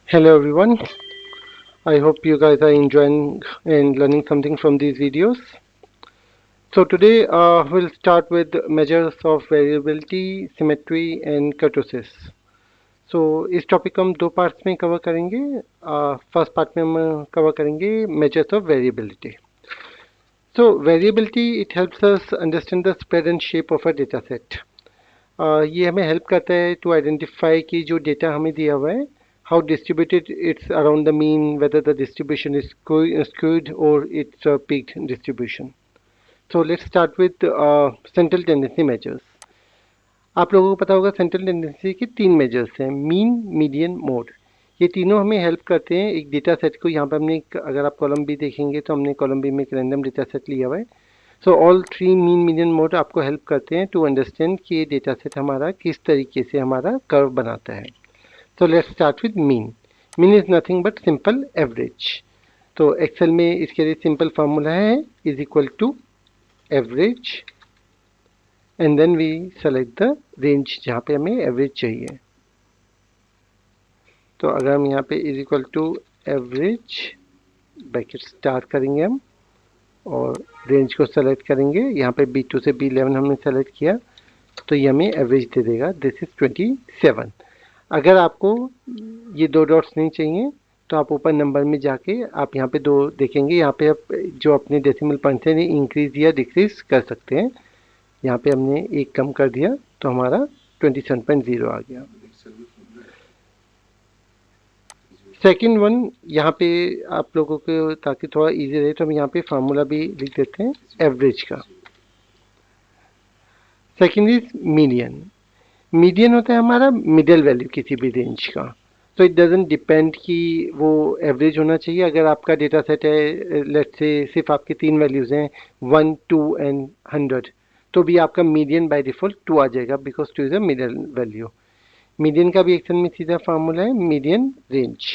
Hello everyone, I hope you guys are enjoying and learning something from these videos. So today we'll start with measures of variability, symmetry and kurtosis. So इस topic को हम दो parts में cover करेंगे. First part में हम cover करेंगे measures of variability. So variability it helps us understand the spread and shape of a data set. ये हमें हेल्प करता है टू आइडेंटिफाई कि जो डेटा हमें दिया हुआ है how distributed it's around the mean, whether the distribution is skewed or it's a peaked distribution. So let's start with central tendency measures. आप लोगों को पता होगा सेंट्रल टेंडेंसी के तीन मेजर्स हैं, मीन, मीडियन, मोड. ये तीनों हमें हेल्प करते हैं एक डेटा सेट को. यहाँ पर हमने अगर आप कॉलम बी देखेंगे तो हमने कॉलम बी में एक रैंडम डेटा सेट लिया हुआ है. So all three mean, median, mode आपको हेल्प करते हैं टू अंडरस्टैंड कि ये डेटा सेट हमारा किस तरीके से हमारा कर्व बनाता है. So let's start with mean. Mean is nothing but simple average. तो एक्सेल में इसके लिए सिंपल फार्मूला है is equal to average and then we select the range जहाँ पे हमें एवरेज चाहिए. तो अगर हम यहाँ पे is equal to average bracket start करेंगे हम और रेंज को सेलेक्ट करेंगे. यहाँ पे B2 से B11 हमने सेलेक्ट किया तो ये हमें एवरेज दे देगा. This is 27. अगर आपको ये दो डॉट्स नहीं चाहिए तो आप ऊपर नंबर में जाके आप यहाँ पे दो देखेंगे. यहाँ पे आप जो अपने डेसिमल पॉइंट है इंक्रीज या डिक्रीज कर सकते हैं. यहाँ पे हमने एक कम कर दिया तो हमारा 27.0 आ गया. सेकेंड वन यहाँ पे आप लोगों को ताकि थोड़ा इजी रहे तो हम यहाँ पे फार्मूला भी लिख देते हैं एवरेज का. Second is median. मीडियन होता है हमारा मिडिल वैल्यू किसी भी रेंज का. तो इट डजेंट डिपेंड कि वो एवरेज होना चाहिए. अगर आपका डेटा सेट है लेट्स से सिर्फ आपके तीन वैल्यूज़ हैं 1, 2 एंड 100 तो भी आपका मीडियन बाय डिफ़ॉल्ट 2 आ जाएगा because 2 is a middle value. Median का भी एक्शन में सीधा फार्मूला है median range,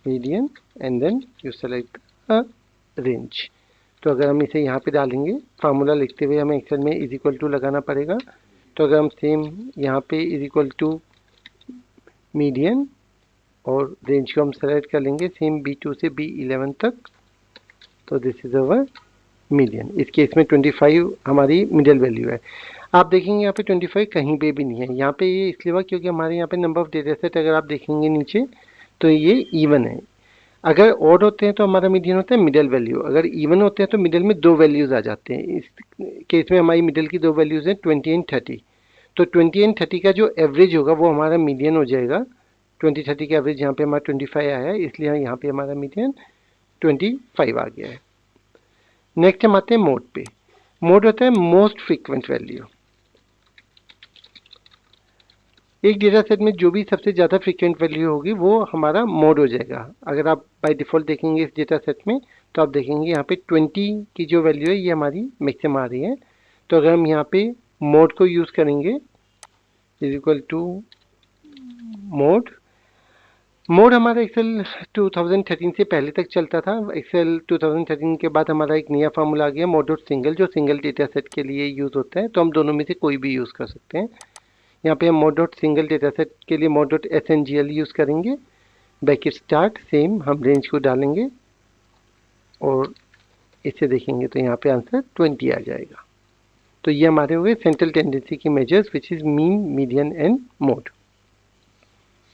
median and then you select a range. तो अगर हम इसे यहाँ पे डालेंगे फार्मूला लिखते हुए हमें एक्सेल में इज इक्वल टू लगाना पड़ेगा. तो अगर हम सेम यहाँ पे इज इक्वल टू मीडियन और रेंज को हम सेलेक्ट कर लेंगे सेम B2 से B11 तक. तो दिस इज अवर मीडियन. इस केस में 25 हमारी मिडिल वैल्यू है. आप देखेंगे यहाँ पे 25 कहीं पे भी नहीं है. यहाँ पे ये इसलिए हुआ क्योंकि हमारे यहाँ पे नंबर ऑफ डेटा सेट अगर आप देखेंगे नीचे तो ये इवन है. अगर ऑड होते हैं तो हमारा मीडियन होता है मिडिल वैल्यू. अगर इवन होते हैं तो मिडिल में दो वैल्यूज़ आ जाते हैं. इस केस में हमारी मिडिल की दो वैल्यूज़ हैं 20 एंड 30. तो 20 एंड 30 का जो एवरेज होगा वो हमारा मीडियन हो जाएगा. 20-30 का एवरेज यहाँ पे हमारा 25 आया है इसलिए यहाँ पे हमारा मीडियन 25 आ गया है. नेक्स्ट हम आते हैं मोड पे. मोड होता है मोस्ट फ्रीक्वेंट वैल्यू. एक डेटा सेट में जो भी सबसे ज़्यादा फ्रीक्वेंट वैल्यू होगी वो हमारा मोड हो जाएगा. अगर आप बाय डिफ़ॉल्ट देखेंगे इस डेटा सेट में तो आप देखेंगे यहाँ पे 20 की जो वैल्यू है ये हमारी मैक्सिमम आ रही है. तो अगर हम यहाँ पे मोड को यूज़ करेंगे is equal to mode. Mode हमारा एक्सेल 2013 से पहले तक चलता था. एक्सेल 2013 के बाद हमारा एक नया फार्मूला आ गया मोड डॉट सिंगल जो सिंगल डेटा सेट के लिए यूज़ होता है. तो हम दोनों में से कोई भी यूज़ कर सकते हैं. यहाँ पे हम mode dot single data set के लिए मोड डॉट SNGL यूज़ करेंगे. ब्रैकेट स्टार्ट सेम हम रेंज को डालेंगे और इसे देखेंगे तो यहाँ पे आंसर 20 आ जाएगा. तो ये हमारे हो गए सेंट्रल टेंडेंसी की measures which is mean, median and mode.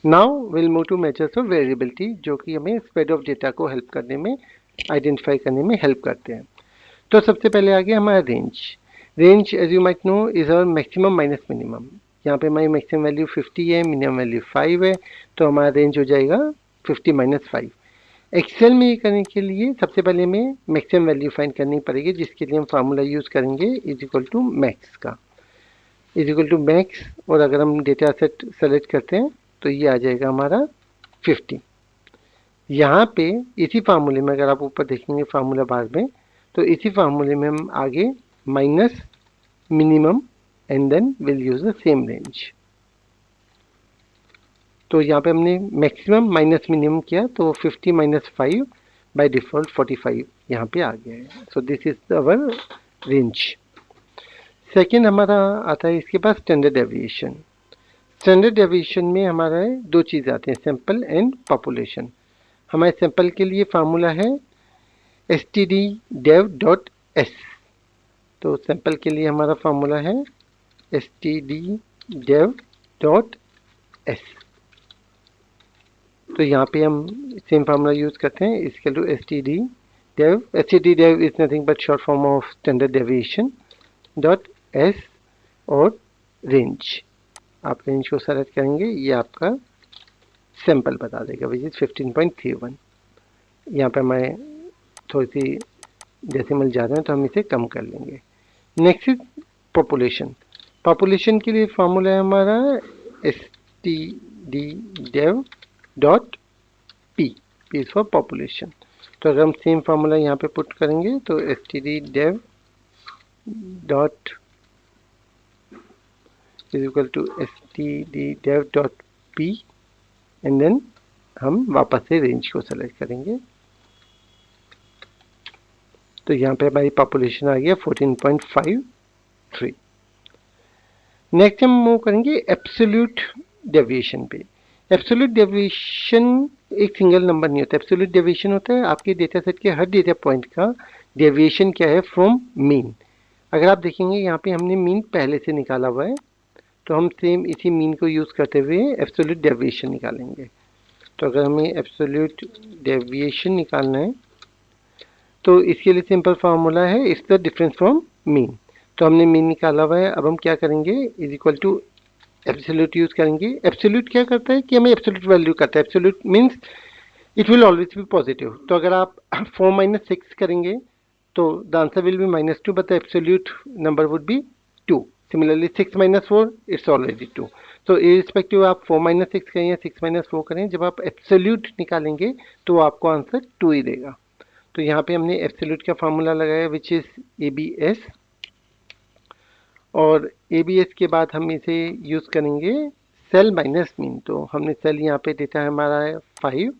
Now will move to measures of variability जो कि हमें स्प्रेड ऑफ डेटा को हेल्प करने में आइडेंटिफाई करने में हेल्प करते हैं. तो सबसे पहले आ गया हमारा range. Range as you might know is our maximum minus minimum. यहाँ पे हमारी मैक्सिमम वैल्यू 50 है, मिनिमम वैल्यू 5 है. तो हमारा रेंज हो जाएगा 50 - 5. एक्सेल में ये करने के लिए सबसे पहले हमें मैक्सिमम वैल्यू फाइंड करनी पड़ेगी जिसके लिए हम फार्मूला यूज़ करेंगे इज इक्वल टू मैक्स का. इज इक्वल टू मैक्स और अगर हम डेटा सेट सेलेक्ट करते हैं तो ये आ जाएगा हमारा 50. यहाँ पे इसी फार्मूले में अगर आप ऊपर देखेंगे फार्मूला बार में तो इसी फार्मूले में हम आगे minus minimum and then will use the same range. तो यहाँ पे हमने मैक्सिमम माइनस मिनिमम किया तो 50 - 5 बाय डिफ़ॉल्ट 45 यहाँ पे आ गया है. So this is our range. Second हमारा आता है इसके पास स्टैंडर्ड डेविएशन. स्टैंडर्ड डेविएशन में हमारा दो चीज़ आती हैं, सैंपल एंड पॉपुलेशन। हमारे सैंपल के लिए फार्मूला है stddev.s। तो सैंपल के लिए हमारा फार्मूला है stddev.s। तो यहाँ पे हम सेम फार्मूला यूज़ करते हैं, इसके लिए stddev is nothing but short form of standard deviation dot S और रेंज। आप रेंज को सेलेक्ट करेंगे, ये आपका सैंपल बता देगा विच इज़ 15.31। यहाँ पे हमारे थोड़ी सी डेसिमल ज़्यादा है तो हम इसे कम कर लेंगे। Next is population. पॉपुलेशन के लिए फार्मूला है हमारा stddev.p, p is for population. तो अगर हम सेम फार्मूला यहाँ पे पुट करेंगे तो stddev dot is equal to stddev.p and then हम वापस से रेंज को सेलेक्ट करेंगे। तो यहाँ पे हमारी पॉपुलेशन आ गया 14.53। नेक्स्ट हम मूव करेंगे एब्सोल्यूट डेविएशन पे। एब्सोल्यूट डेविएशन एक सिंगल नंबर नहीं होता। एब्सोल्यूट डेविएशन होता है आपके डेटा सेट के हर डेटा पॉइंट का डेविएशन क्या है फ्रॉम मीन। अगर आप देखेंगे यहाँ पे हमने मीन पहले से निकाला हुआ है, तो हम सेम इसी मीन को यूज़ करते हुए एब्सोल्यूट डेविएशन निकालेंगे। तो अगर हमें एब्सोल्यूट डेविएशन निकालना है तो इसके लिए सिंपल फार्मूला है it's the difference from mean. तो हमने मीन निकाला हुआ है, अब हम क्या करेंगे is equal to absolute use करेंगे। एब्सोल्यूट क्या करता है कि हमें एब्सोल्यूट वैल्यू करता है। Absolute means it will always be positive. तो अगर आप 4 - 6 करेंगे तो the answer will be -2 but the absolute number would be 2। Similarly 6 - 4 it's already 2। तो इरिस्पेक्टिव आप 4 - 6 करें या 6 - 4 करें, जब आप एब्सोल्यूट निकालेंगे तो आपको आंसर 2 ही देगा। तो यहाँ पे हमने एब्सोल्यूट का फार्मूला लगाया विच इज़ ABS, और ABS के बाद हम इसे यूज़ करेंगे सेल माइनस मीन। तो हमने सेल यहाँ पे देता है हमारा 5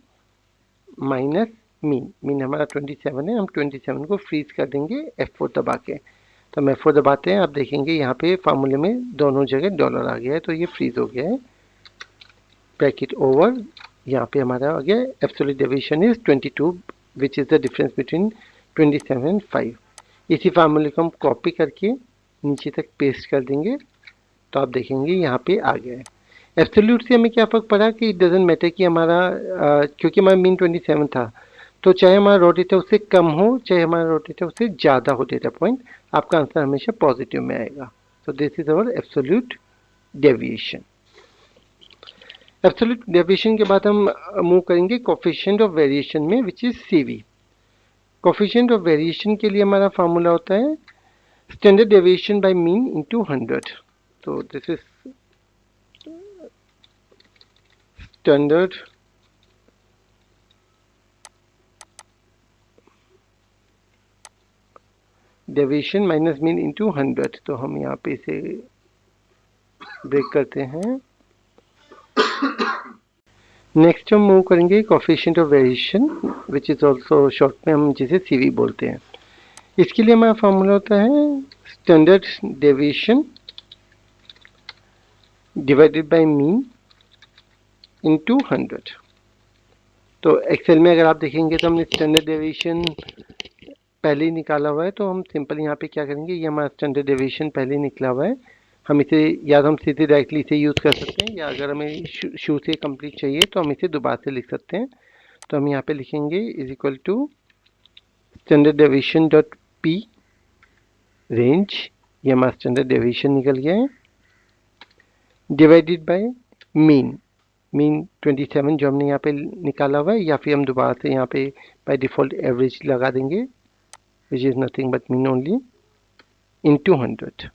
माइनस मीन। मीन हमारा 27 है, हम 27 को फ्रीज कर देंगे F4 दबा के। तो हम F4 दबाते हैं, आप देखेंगे यहाँ पे फार्मूले में दोनों जगह डॉलर आ गया है, तो ये फ्रीज हो गया है। ब्रैकेट ओवर, यहाँ पे हमारा आ गया absolute deviation is 22 which is the difference between 27 and 5। इसी फार्मूले को हम कॉपी करके नीचे तक पेस्ट कर देंगे, तो आप देखेंगे यहाँ पे आ गया है। एब्सोल्यूट से हमें क्या फ़र्क पड़ा कि इट डजेंट मैटर कि हमारा क्योंकि हमारा मीन 27 था, तो चाहे हमारा रो डेटा उससे कम हो चाहे हमारा रो डेटा उससे ज़्यादा हो डेटा पॉइंट, आपका आंसर हमेशा पॉजिटिव में आएगा। तो this is our absolute deviation. Absolute deviation के बाद हम मूव करेंगे कोफिशिएंट ऑफ वेरिएशन में which is CV। Coefficient of variation के लिए हमारा फार्मूला होता है standard deviation by mean into 100। तो this is standard deviation minus mean into 100। तो हम यहाँ पे इसे ब्रेक करते हैं। नेक्स्ट हम मूव करेंगे coefficient of variation which is also short में हम जिसे CV बोलते हैं। इसके लिए हमारा फार्मूला होता है standard deviation divided by mean into 100। तो एक्सेल में अगर आप देखेंगे तो हमने स्टैंडर्ड डेविएशन पहले ही निकाला हुआ है, तो हम सिंपल यहाँ पे क्या करेंगे, ये हमारा स्टैंडर्ड डेविएशन पहले ही निकला हुआ है, हम इसे या तो हम सीधे डायरेक्टली इसे यूज़ कर सकते हैं, या अगर हमें शुरू से कंप्लीट चाहिए तो हम इसे दोबारा से लिख सकते हैं। तो हम यहाँ पे लिखेंगे is equal to standard deviation dot P range, ये हमारा स्टैंडर्ड डेविएशन निकल गया है, डिवाइडेड बाय मीन। मीन 27 जो हमने यहाँ पे निकाला हुआ है, या फिर हम दोबारा से यहाँ पे बाय डिफ़ॉल्ट एवरेज लगा देंगे which is nothing but mean only into 100।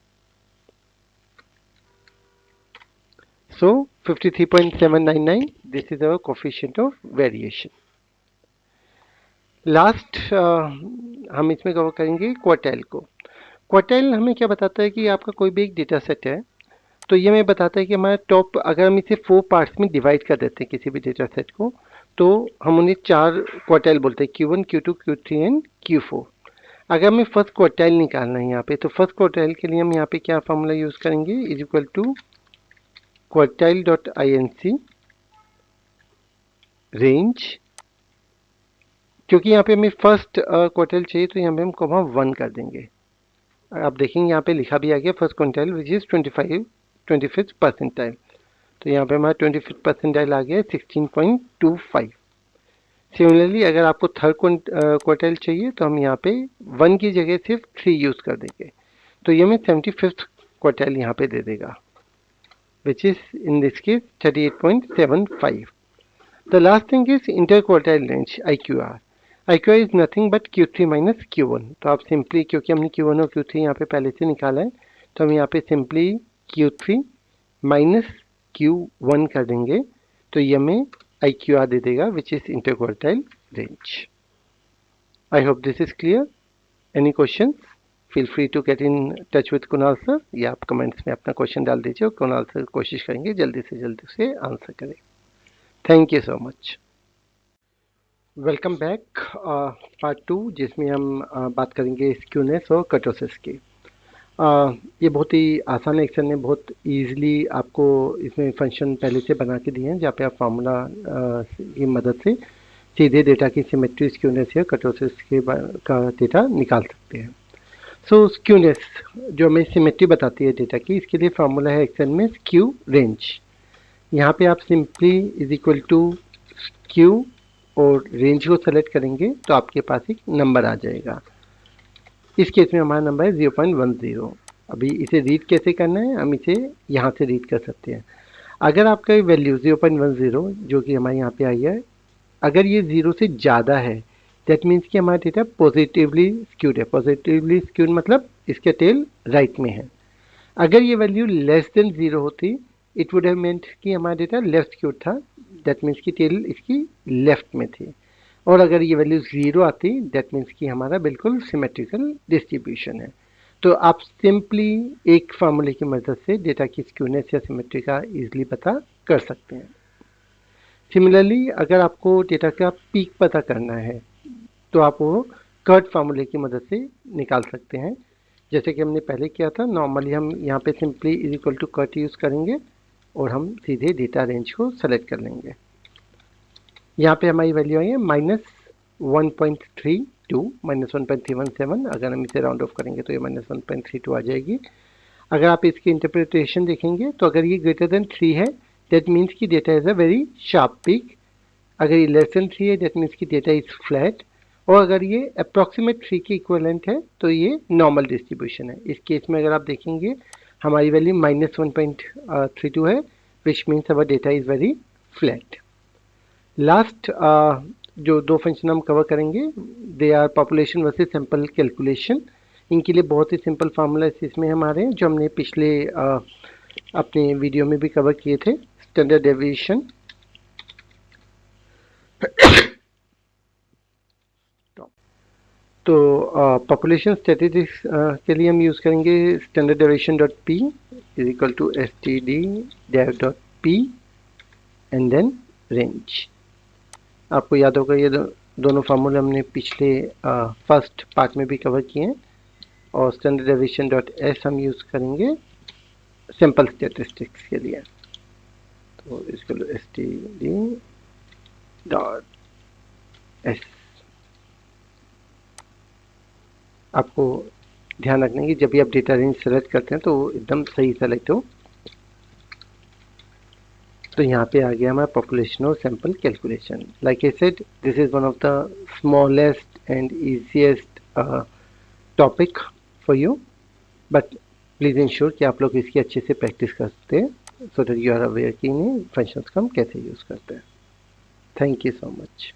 So 53.799, this is our coefficient of variation. Last हम इसमें कवर करेंगे क्वार्टाइल को। क्वार्टाइल हमें क्या बताता है कि आपका कोई भी एक डेटा सेट है, तो ये हमें बताता है कि हमारा टॉप, अगर हम इसे 4 पार्ट्स में डिवाइड कर देते हैं किसी भी डेटा सेट को, तो हम उन्हें 4 क्वार्टाइल बोलते हैं, Q1, Q2, Q3 and Q4। अगर हमें फर्स्ट क्वार्टाइल निकालना है यहाँ पे, तो फर्स्ट क्वार्टाइल के लिए हम यहाँ पे क्या फार्मूला यूज़ करेंगे, is equal to quartile.inc range, क्योंकि यहाँ पे हमें फर्स्ट क्वार्टाइल चाहिए तो यहाँ पे हम कॉमा 1 कर देंगे। आप देखेंगे यहाँ पे लिखा भी आ गया first quartile which is 25th percentile, तो यहाँ पे हमारा 25th परसेंटाइल आ गया 16.25। सिमिलरली अगर आपको थर्ड क्वार्टाइल चाहिए तो हम यहाँ पे 1 की जगह सिर्फ 3 यूज़ कर देंगे, तो ये हमें 75th क्वार्टाइल यहाँ पे दे देगा which is in this case 38.75. The last thing is interquartile range IQR. IQR is nothing but Q3 minus Q1. तो आप सिंपली, क्योंकि हमने Q1 और Q3 यहाँ पे पहले से निकाला है, तो हम यहाँ पे सिंपली Q3 माइनस Q1 कर देंगे, तो ये हमें IQR दे देगा which is interquartile range. I hope this is clear. Any questions? Feel free to get in touch with Kunal sir, या आप कमेंट्स में अपना क्वेश्चन डाल दीजिए और कुणाल सर कोशिश करेंगे जल्दी से आंसर करें। Thank you so much. Welcome back part 2, जिसमें हम बात करेंगे स्क्यूनेस और कर्टोसिस की। ये बहुत ही आसान एक्शन है, बहुत ईजिली आपको इसमें फंक्शन पहले से बना के दिए हैं, जहाँ पे आप फार्मूला की मदद से सीधे डेटा की सिमेट्री, स्क्यूनेस या कर्टोसिस का डेटा निकाल सकते हैं। सो स्क्यूनेस जो हमें सिमेट्री बताती है डेटा की, इसके लिए फार्मूला है एक्सेल में स्क्यू रेंज। यहाँ पे आप simply is equal to skew और रेंज को सेलेक्ट करेंगे तो आपके पास एक नंबर आ जाएगा। इस केस में हमारा नंबर है 0.10। अभी इसे रीड कैसे करना है, हम इसे यहाँ से रीड कर सकते हैं। अगर आपका वैल्यू 0.10 जो कि हमारे यहाँ पे आई है, अगर ये 0 से ज़्यादा है दैट मीन्स कि हमारा डेटा पॉजिटिवली स्क्यूड है। पॉजिटिवली स्क्यूड मतलब इसके टेल राइट में है। अगर ये वैल्यू लेस देन 0 होती, इट वुड हैव मेंट कि हमारा डेटा लेफ्ट स्क्यूड था, दैट मीन्स कि टेल इसकी लेफ्ट में थी। और अगर ये वैल्यू 0 आती, दैट मीन्स कि हमारा बिल्कुल सिमेट्रिकल डिस्ट्रीब्यूशन है। तो आप सिंपली एक फार्मूले की मदद से डेटा की स्क्यूनेस या सिमेट्री का ईजिली पता कर सकते हैं। सिमिलरली अगर आपको डेटा का पीक पता करना है तो आप वो कर्ट फार्मूले की मदद से निकाल सकते हैं, जैसे कि हमने पहले किया था। नॉर्मली हम यहाँ पे simply is equal to kurt use करेंगे और हम सीधे डेटा रेंज को सेलेक्ट कर लेंगे। यहाँ पे हमारी वैल्यू आई है -1.32 -1.317। अगर हम इसे राउंड ऑफ करेंगे तो ये -1.32 आ जाएगी। अगर आप इसकी इंटरप्रिटेशन देखेंगे तो अगर ये ग्रेटर देन 3 है दैट मीन्स की data is a very sharp peak. अगर ये लेस देन 3 है दैट मीन्स की डेटा इज़ फ्लैट। और अगर ये अप्रॉक्सीमेट 3 के इक्वलेंट है तो ये नॉर्मल डिस्ट्रीब्यूशन है। इस केस में अगर आप देखेंगे हमारी वैल्यू -1.32 है which means our data is very flat. Last जो दो फंक्शन हम कवर करेंगे they are population versus sample calculation. इनके लिए बहुत ही सिंपल फार्मूला इसमें हमारे जो हमने पिछले अपने वीडियो में भी कवर किए थे। स्टैंडर्ड डेविएशन तो पॉपुलेशन स्टैटिस्टिक्स के लिए हम यूज़ करेंगे standard deviation dot P is equal to std_dev.p and then range. आपको याद होगा ये दोनों फार्मूले हमने पिछले फर्स्ट पार्ट में भी कवर किए हैं। और स्टैंडर्ड डेविएशन डॉट एस हम यूज़ करेंगे सिंपल स्टैटिस्टिक्स के लिए। तो इसको std.s। आपको ध्यान रखना है कि जब भी आप डेटा रेंज सेलेक्ट करते हैं तो एकदम सही सेलेक्ट हो। तो यहाँ पे आ गया हमारा पॉपुलेशन और sample calculation. Like I said this is one of the smallest and easiest topic for you, but please ensure कि आप लोग इसकी अच्छे से प्रैक्टिस करते हैं so that you are aware कि इन फंक्शंस को हम कैसे यूज़ करते हैं। Thank you so much.